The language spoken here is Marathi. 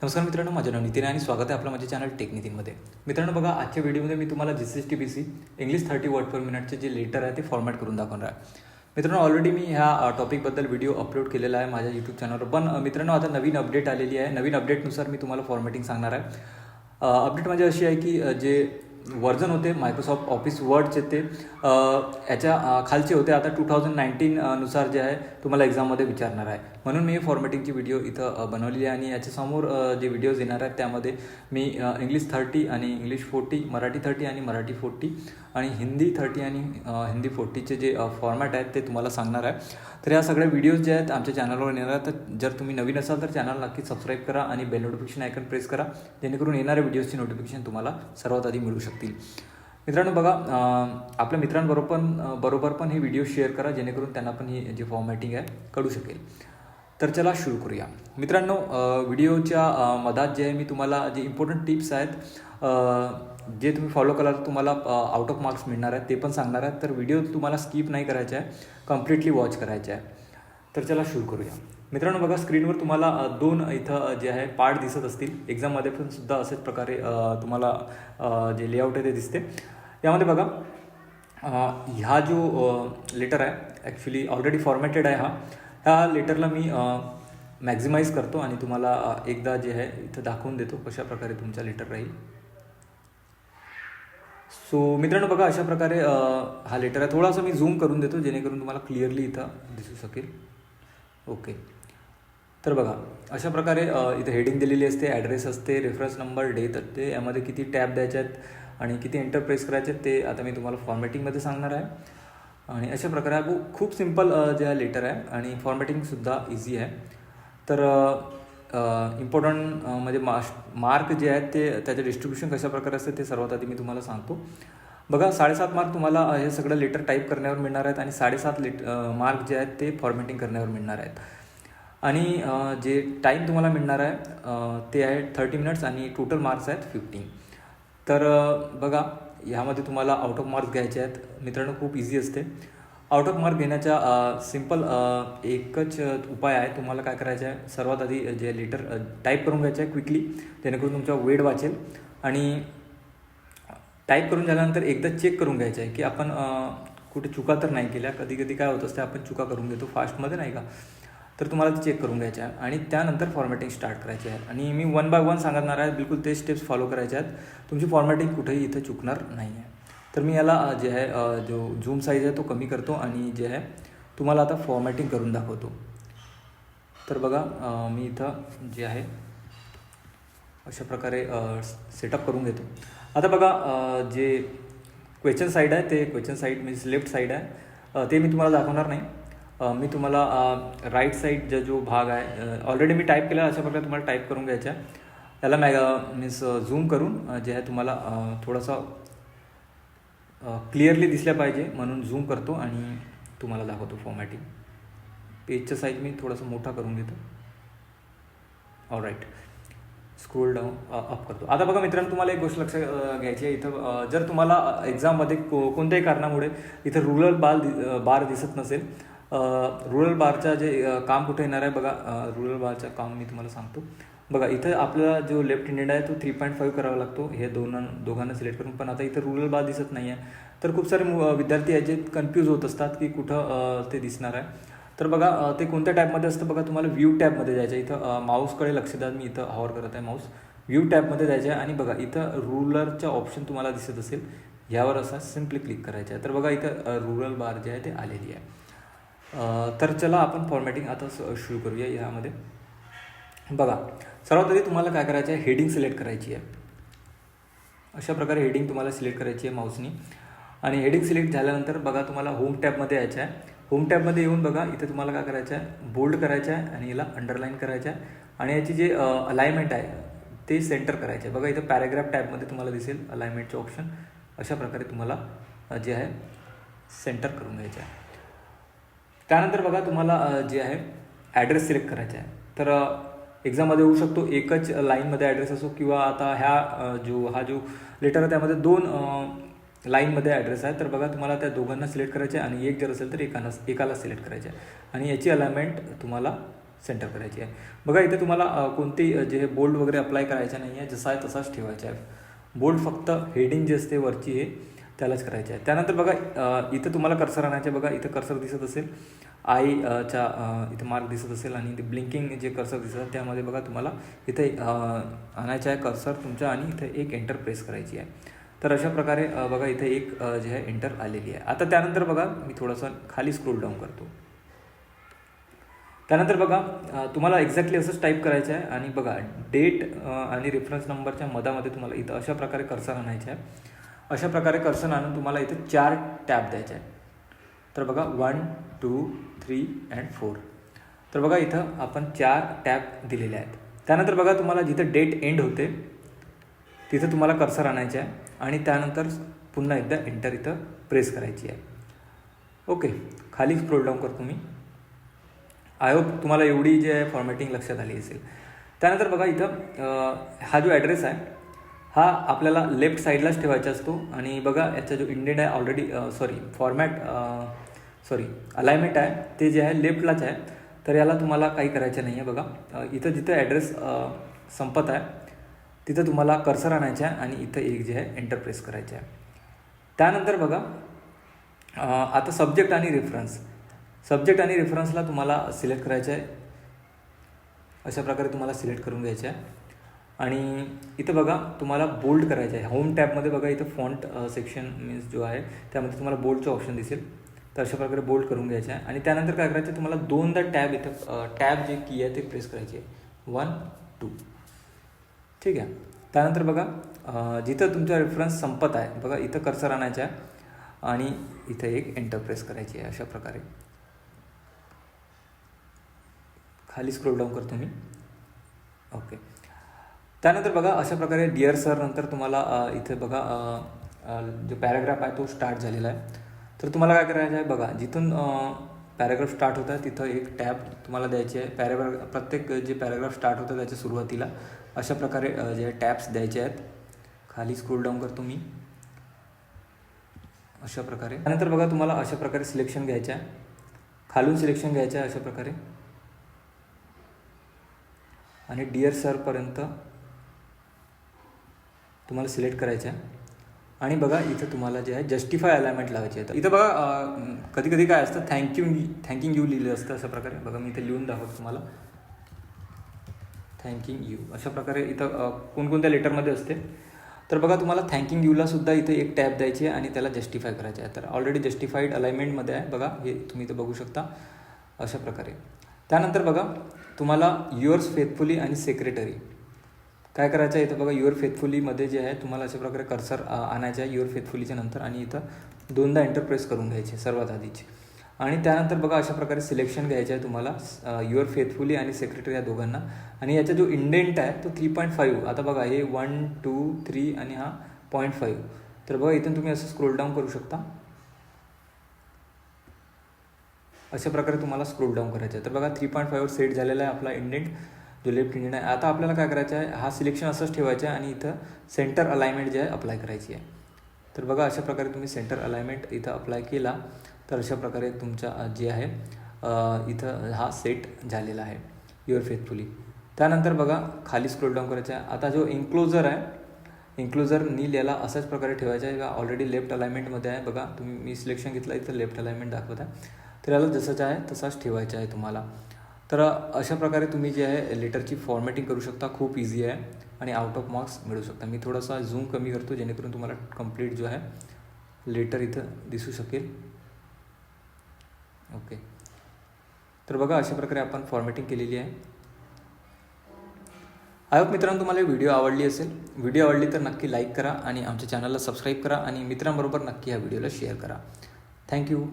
नमस्कार मित्रांनो, माझं नाव नितीन आहे आणि स्वागत आहे आपलं माझ्या चॅनल टेक नितीनमध्ये. मित्रांनो बघा, आजच्या व्हिडिओमध्ये मी तुम्हाला GCSTBC इंग्लिश 30 वर्ड पर मिनिटचे जे लेटर आहे ते फॉर्मॅट करून दाखवणार आहे. मित्रांनो, ऑलरेडी मी ह्या टॉपिकबद्दल व्हिडिओ अपलोड केलेला आहे माझ्या यूट्यूब चॅनलवर. पण मित्रांनो, आता नवीन अपडेट आलेली आहे. नवीन अपडेटनुसार मी तुम्हाला फॉर्मॅटिंग सांगणार आहे. अपडेट म्हणजे अशी आहे की जे व्हर्जन होते मायक्रोसॉफ्ट ऑफिस वर्डचे ते याच्या खालचे होते. आता 2019 नुसार जे आहे तुम्हाला एक्झाममध्ये विचारणार आहे, म्हणून मी फॉर्मॅटिंगची व्हिडिओ इथं बनवलेली आहे. आणि याच्यासमोर जे व्हिडिओज येणार आहेत त्यामध्ये मी इंग्लिश 30 आणि इंग्लिश 40, मराठी 30 आणि मराठी 40 आणि हिंदी 30 आणि हिंदी 40चे जे फॉर्मॅट आहेत ते तुम्हाला सांगणार आहे. तर या सगळ्या व्हिडिओज जे आहेत आमच्या चॅनलवर येणार आहेत. तर जर तुम्ही नवीन असाल तर चॅनल नक्की सबस्क्राईब करा आणि बेल नोटिफिकेशन आयकन प्रेस करा, जेणेकरून येणाऱ्या व्हिडिओजची नोटिफिकेशन तुम्हाला सर्वात आधी मिळू शकतील. मित्रांनो बघा, आपल्या मित्रांबरोबर पण हे व्हिडिओ शेअर करा, जेणेकरून त्यांना पण ही जी फॉर्मॅटिंग आहे कळू शकेल. तर चला सुरू करूया. मित्रांनो, व्हिडिओच्या मधात जे आहे मी तुम्हाला जे इम्पॉर्टंट टिप्स आहेत जे तुम्ही फॉलो केला तर तुम्हाला आउट ऑफ मार्क्स मिळणार आहेत ते पण सांगणार आहेत. तर व्हिडिओ तुम्हाला स्किप नाही करायचा आहे, कम्प्लिटली वॉच करायचा आहे. तर चला सुरू करूया. मित्रांनो बघा, स्क्रीनवर तुम्हाला दोन इथं जे आहे पार्ट दिसत असतील. एक्झाममध्ये पण सुद्धा असेच प्रकारे तुम्हाला जे लेआउट आहे ते दिसते. यामध्ये बघा, ह्या जो लेटर आहे ॲक्च्युली ऑलरेडी फॉर्मॅटेड आहे. ह्या लेटरला मी मॅक्झिमाइज करतो आणि तुम्हाला एकदा जे आहे इथं दाखवून देतो कशा प्रकारे तुमचा लेटर राहील. सो मित्रांनो बघा, अशा प्रकारे हा लेटर आहे. थोडासा मी झूम करून देतो जेणेकरून तुम्हाला क्लिअरली इथं दिसू शकेल. ओके, तर बघा अशा प्रकारे इथे हेडिंग दिलेली असते, ॲड्रेस असते, रेफरन्स नंबर, डेट असते. यामध्ये किती टॅब द्यायचे आहेत आणि किती एंटर प्रेस करायचे आहेत ते आता मी तुम्हाला फॉर्मॅटिंगमध्ये सांगणार आहे. आणि अशा प्रकारे हा खूप सिम्पल जे हा लेटर आहे आणि फॉर्मॅटिंगसुद्धा इझी आहे. तर इम्पॉर्टंट म्हणजे मार्क जे आहेत ते त्याचे डिस्ट्रीब्युशन कशा प्रकारे असते ते सर्वात आधी मी तुम्हाला सांगतो. बघा, 7.5 मार्क तुम्हाला हे सगळं लेटर टाईप करण्यावर मिळणार आहेत आणि 7.5 मार्क जे आहेत ते फॉर्मॅटिंग करण्यावर मिळणार आहेत. आणि जे टाईम तुम्हाला मिळणार आहे ते आहे 30 मिनिट्स आणि टोटल मार्क्स आहेत 15. तर बघा, ह्यामध्ये तुम्हाला आउट ऑफ मार्क्स घ्यायचे आहेत. मित्रांनो, खूप इझी असते. आउट ऑफ मार्क घेण्याचा सिम्पल एकच उपाय आहे. तुम्हाला काय करायचं आहे, सर्वात आधी जे लेटर टाईप करून घ्यायचं आहे क्विकली, जेणेकरून तुमचा वेळ वाचेल. आणि टाईप करून झाल्यानंतर एकदा चेक करून घ्यायचं आहे की आपण कुठे चुका तर नाही केल्या. कधी कधी काय होत असते, आपण चुका करून घेतो फास्टमध्ये, नाही का. तर तुम्हाला ते चेक करून घ्यायचे आहे आणि त्यानंतर फॉर्मॅटिंग स्टार्ट करायची आहे. आणि मी 1 बाय 1 सांगणार आहे, बिलकुल ते स्टेप्स फॉलो करायचे आहेत. तुमची फॉर्मॅटिंग कुठेही इथं चुकणार नाही आहे. तर मी याला जे आहे जो झूम साईज आहे तो कमी करतो आणि जे आहे तुम्हाला आता फॉर्मॅटिंग करून दाखवतो. तर बघा, मी इथं जे आहे अशा प्रकारे सेटअप करून घेतो. आता बघा, जे क्वेश्चन साईड आहे ते question side means left side आहे, ते मी तुम्हाला दाखवणार नाही. मी तुम्हाला राईट साईड जो भाग आहे ऑलरेडी मी टाईप केला, अशा प्रकारे तुम्हाला टाईप करून घ्यायचा आहे. याला मीन्स झूम करून जे आहे तुम्हाला थोडासा क्लिअरली दिसल्या पाहिजे म्हणून झूम करतो आणि तुम्हाला दाखवतो फॉर्मॅटिंग. पेजचा साईज मी थोडासा मोठा करून घेतो. ऑलराईट, स्क्रोल डाऊन अप करतो. आता बघा मित्रांनो, तुम्हाला एक गोष्ट लक्षात घ्यायची आहे. इथं जर तुम्हाला एक्झाममध्ये कोणत्याही कारणामुळे इथं रुरल बार दिसत नसेल, रुरल बारचा जे काम कुठे येणार आहे बघा, रुरल बारचं काम मी तुम्हाला सांगतो. बघा, इथं आपला जो लेफ्ट हँडेड आहे तो 3.5 करावा लागतो हे दोघांना सिलेक्ट करून. पण आता इथं रुरल बार दिसत नाही आहे. तर खूप सारे विद्यार्थी याचे कन्फ्यूज होत असतात की कुठं ते दिसणार आहे. तर बघा, ते कोणत्या टॅबमध्ये असतं बघा, तुम्हाला व्ह्यू टॅबमध्ये जायचं आहे. इथं माऊसकडे लक्ष द्या, मी इथं हॉवर करत आहे माऊस. व्ह्यू टॅबमध्ये जायचं आहे आणि बघा इथं रुरलचा ऑप्शन तुम्हाला दिसत असेल, ह्यावर असा सिम्पली क्लिक करायचं आहे. तर बघा इथं रुरल बार जे आहे ते आलेली आहे. तर चला आपण फॉर्मॅटिंग आता सुरू करूया. ह्यामध्ये बघा, सर्वात आधी तुम्हाला काय करायचं आहे, हेडिंग सिलेक्ट करायची आहे. अशा प्रकारे हेडिंग तुम्हाला सिलेक्ट करायची आहे माऊसनी. आणि हेडिंग सिलेक्ट झाल्यानंतर बघा तुम्हाला होम टॅबमध्ये यायचं आहे. होम टॅबमध्ये येऊन बघा इथे तुम्हाला काय करायचं आहे, बोल्ड करायचं आहे आणि याला अंडरलाईन करायचं आहे. आणि याची जे अलाइनमेंट आहे ते सेंटर करायचं आहे. बघा इथं पॅराग्राफ टॅबमध्ये तुम्हाला दिसेल अलाइनमेंटचे ऑप्शन. अशा प्रकारे तुम्हाला जे आहे सेंटर करून घ्यायचं आहे. त्यानंतर बघा तुम्हाला जे आहे ॲड्रेस सिलेक्ट करायचा आहे. तर एक्झाममध्ये होऊ शकतो एकच लाईनमध्ये ॲड्रेस असो, किंवा आता हा जो लेटर आहे त्यामध्ये 2 लाईनमध्ये ॲड्रेस आहे. तर बघा तुम्हाला त्या दोघांना सिलेक्ट करायचे आहे आणि एक जर असेल तर एकाला सिलेक्ट करायचे आहे. आणि याची अलाइनमेंट तुम्हाला सेंटर करायची आहे. बघा इथे तुम्हाला कोणती जे बोल्ड वगैरे अप्लाय करायचं नाही आहे, जसा आहे तसाच ठेवायचा आहे. बोल्ड फक्त हेडिंग जे असते वरची हे त्यालाच करायचे आहे. त्यानंतर बघा इथं तुम्हाला कर्सर आणायचे. बघा इथं कर्सर दिसत असेल, चा इथं मार्क दिसत असेल आणि ते ब्लिंकिंग जे कर्सर दिसतात त्यामध्ये बघा तुम्हाला इथे आणायचं आहे कर्सर तुमच्या आणि इथे एक एंटर प्रेस करायची आहे. तर अशा प्रकारे बघा इथे एक जे आहे एंटर आलेली आहे. आता त्यानंतर बघा मी थोडंसं खाली स्क्रोल डाऊन करतो. त्यानंतर बघा तुम्हाला एक्झॅक्टली असंच टाईप करायचं आहे आणि बघा डेट आणि रेफरन्स नंबरच्या मधामध्ये तुम्हाला इथं अशा प्रकारे कर्सर आणायचं आहे. अशा प्रकारे कर्सर आणून तुम्हाला इथे 4 टॅब द्यायचे आहे. तर बघा 1, 2, 3 and 4. तर बघा इथं आपण 4 टॅब दिलेले आहेत. त्यानंतर बघा तुम्हाला जिथं डेट एंड होते तिथं तुम्हाला कर्सर आणायचे आहे आणि त्यानंतर पुन्हा एकदा एंटर इथं प्रेस करायची आहे. ओके, खाली स्क्रोल डाऊन करतो मी. आय होप तुम्हाला एवढी जे आहे फॉर्मॅटिंग लक्षात आली असेल. त्यानंतर बघा इथं हा जो ॲड्रेस आहे हा आपल्याला लेफ्ट साईडलाच ठेवायचा असतो आणि बघा याचा जो इंडेंट आहे ऑलरेडी अलाइनमेंट आहे ते जे आहे लेफ्टलाच आहे. तर याला तुम्हाला काही करायचं नाही आहे. बघा इथं जिथं ॲड्रेस संपत आहे तिथं तुम्हाला कर्सर आणायचं आहे आणि इथं एक जे आहे एंटर प्रेस करायचं आहे. त्यानंतर बघा आता सब्जेक्ट आणि रेफरन्सला तुम्हाला सिलेक्ट करायचं आहे. अशा प्रकारे तुम्हाला सिलेक्ट करून घ्यायचं आहे आणि इथं बघा तुम्हाला बोल्ड करायचं आहे. होम टॅबमध्ये बघा इथं फॉन्ट सेक्शन मीन्स जो आहे त्यामध्ये तुम्हाला बोल्डचं ऑप्शन दिसेल. तर अशा प्रकारे बोल्ड करून घ्यायचं आहे आणि त्यानंतर काय करायचं तुम्हाला 2दा टॅब इथं टॅब जे की आहे ते प्रेस करायची आहे 1, 2. ठीक आहे. त्यानंतर बघा जिथं तुमचा रेफरन्स संपत आहे बघा इथं कर्सर आणायचं आहे आणि इथं एक एंटर प्रेस करायची आहे. अशा प्रकारे खाली स्क्रोल डाऊन करतो मी. ओके. त्यानंतर बघा अशा प्रकारे डिअर सर नंतर तुम्हाला इथे बघा जो पॅराग्राफ आहे तो स्टार्ट झालेला आहे. तर तुम्हाला काय करायचं आहे बघा जिथून पॅराग्राफ स्टार्ट होत आहे तिथं एक टॅब तुम्हाला द्यायची आहे. प्रत्येक जे पॅराग्राफ स्टार्ट होतं त्याच्या सुरुवातीला अशा प्रकारे जे टॅब्स द्यायचे आहेत. खाली स्क्रोल डाऊन करतो मी. अशा प्रकारे त्यानंतर बघा तुम्हाला अशा प्रकारे सिलेक्शन घ्यायचं आहे. खालून सिलेक्शन घ्यायचं आहे अशा प्रकारे आणि डिअर सरपर्यंत तुम्हाला सिलेक्ट करायचं आहे आणि बघा इथं तुम्हाला जे आहे जस्टिफाय अलाइनमेंट लावायची आहे. इथं बघा कधी कधी काय असतं थँकिंग यू लिहिलं असतं अशा प्रकारे. बघा मी इथं लिहून दाखवतो तुम्हाला थँकिंग यू. अशा प्रकारे इथं कोणकोणत्या लेटरमध्ये असते. तर बघा तुम्हाला थँकिंग यूलासुद्धा इथे एक टॅब द्यायची आहे आणि त्याला जस्टिफाय करायचं आहे. तर ऑलरेडी जस्टिफाईड अलाइनमेंटमध्ये आहे बघा हे तुम्ही इथं बघू शकता अशा प्रकारे. त्यानंतर बघा तुम्हाला युअर्स फेथफुली आणि सेक्रेटरी काय करायचं आहे. इथं बघा युअर फेथफुलीमध्ये जे आहे तुम्हाला अशा प्रकारे कर्सर आणायचं आहे युअर फेथफुलीच्या नंतर आणि इथं 2दा एंटर प्रेस करून घ्यायचे सर्वात आधीची आणि त्यानंतर बघा अशा प्रकारे सिलेक्शन घ्यायचं आहे तुम्हाला युअर फेथफुली आणि सेक्रेटरी या दोघांना आणि याचा जो इंडेंट आहे तो 3.5. आता बघा हे 1, 2, 3 आणि हा 0.5. तर बघा इथून तुम्ही असं स्क्रोल डाऊन करू शकता. अशा प्रकारे तुम्हाला स्क्रोल डाऊन करायचं आहे. तर बघा 3.5वर सेट झालेला आहे आपला इंडेंट जो लेफ्ट इंडेंट आहे. आता आपल्याला काय करायचं आहे हा सिलेक्शन असंच ठेवायचं आहे आणि इथं सेंटर अलाइनमेंट जे आहे अप्लाय करायची आहे. तर बघा अशा प्रकारे तुम्ही सेंटर अलाइनमेंट इथं अप्लाय केला तर अशा प्रकारे तुमच्या जे आहे इथं हा सेट झालेला आहे युअर फेथफुली. त्यानंतर बघा खाली स्क्रोल डाऊन करायचं आहे. आता जो इन्क्लोजर आहे इन्क्लोजर नील याला अशाच प्रकारे ठेवायचं आहे. ऑलरेडी लेफ्ट अलाइनमेंटमध्ये आहे बघा तुम्ही मी सिलेक्शन घेतलं इथं लेफ्ट अलाइनमेंट दाखवत आहे. तर याला जसंच आहे तसाच ठेवायचं आहे तुम्हाला. तर अशा प्रकारे तुम्ही जे आहे लेटरची फॉर्मॅटिंग करू शकता. खूप इझी आहे आणि आउट ऑफ मार्क्स मिळू शकता. मी थोडासा झूम कमी करतो जेणेकरून तुम्हाला कंप्लीट जो आहे लेटर इथं दिसू शकेल. ओके. तर बघा अशा प्रकारे आपण फॉर्मॅटिंग केलेली आहे. आय होप मित्रांनो तुम्हाला व्हिडिओ आवडली असेल. व्हिडिओ आवडली तर नक्की लाईक करा आणि आमच्या चॅनलला सबस्क्राईब करा आणि मित्रांबरोबर नक्की ह्या व्हिडिओला शेअर करा. थँक्यू.